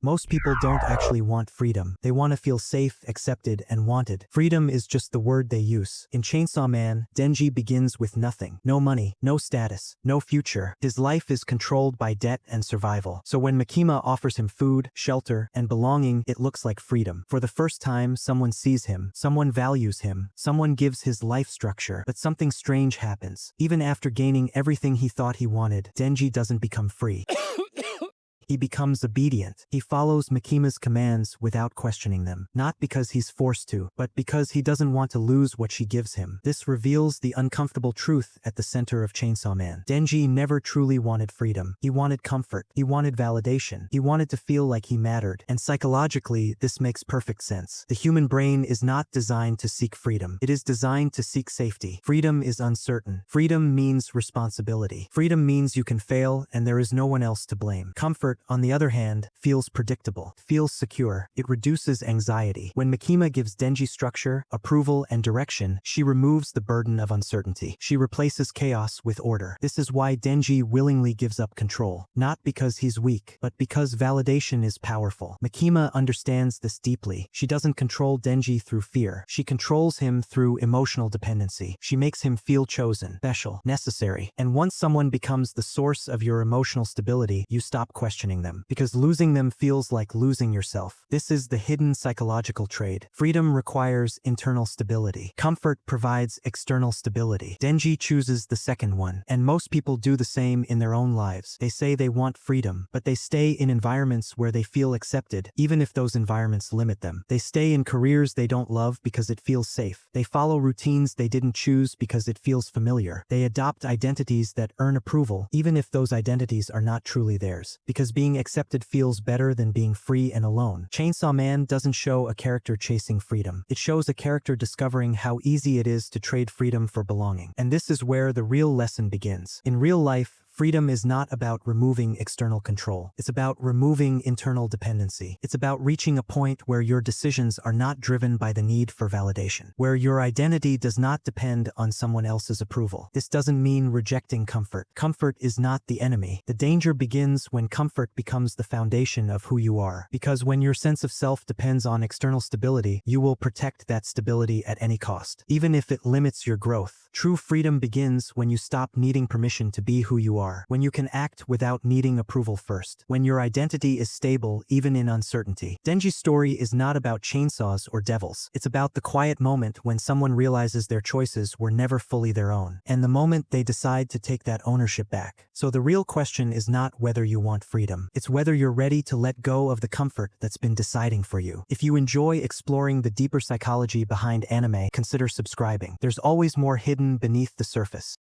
Most people don't actually want freedom. They want to feel safe, accepted, and wanted. Freedom is just the word they use. In Chainsaw Man, Denji begins with nothing. No money, no status, no future. His life is controlled by debt and survival. So when Makima offers him food, shelter, and belonging, it looks like freedom. For the first time, someone sees him, someone values him, someone gives his life structure. But something strange happens. Even after gaining everything he thought he wanted, Denji doesn't become free. He becomes obedient. He follows Makima's commands without questioning them. Not because he's forced to, but because he doesn't want to lose what she gives him. This reveals the uncomfortable truth at the center of Chainsaw Man. Denji never truly wanted freedom. He wanted comfort. He wanted validation. He wanted to feel like he mattered. And psychologically, this makes perfect sense. The human brain is not designed to seek freedom. It is designed to seek safety. Freedom is uncertain. Freedom means responsibility. Freedom means you can fail and there is no one else to blame. Comfort, on the other hand, feels predictable, feels secure. It reduces anxiety. When Makima gives Denji structure, approval, and direction, she removes the burden of uncertainty. She replaces chaos with order. This is why Denji willingly gives up control. Not because he's weak, but because validation is powerful. Makima understands this deeply. She doesn't control Denji through fear. She controls him through emotional dependency. She makes him feel chosen, special, necessary. And once someone becomes the source of your emotional stability, you stop questioning them, because losing them feels like losing yourself. This is the hidden psychological trade. Freedom requires internal stability. Comfort provides external stability. Denji chooses the second one, and most people do the same in their own lives. They say they want freedom, but they stay in environments where they feel accepted, even if those environments limit them. They stay in careers they don't love because it feels safe. They follow routines they didn't choose because it feels familiar. They adopt identities that earn approval, even if those identities are not truly theirs, because being accepted feels better than being free and alone. Chainsaw Man doesn't show a character chasing freedom. It shows a character discovering how easy it is to trade freedom for belonging. And this is where the real lesson begins. In real life, freedom is not about removing external control. It's about removing internal dependency. It's about reaching a point where your decisions are not driven by the need for validation, where your identity does not depend on someone else's approval. This doesn't mean rejecting comfort. Comfort is not the enemy. The danger begins when comfort becomes the foundation of who you are. Because when your sense of self depends on external stability, you will protect that stability at any cost, even if it limits your growth. True freedom begins when you stop needing permission to be who you are. When you can act without needing approval first. When your identity is stable even in uncertainty. Denji's story is not about chainsaws or devils. It's about the quiet moment when someone realizes their choices were never fully their own, and the moment they decide to take that ownership back. So the real question is not whether you want freedom. It's whether you're ready to let go of the comfort that's been deciding for you. If you enjoy exploring the deeper psychology behind anime, consider subscribing. There's always more hidden beneath the surface.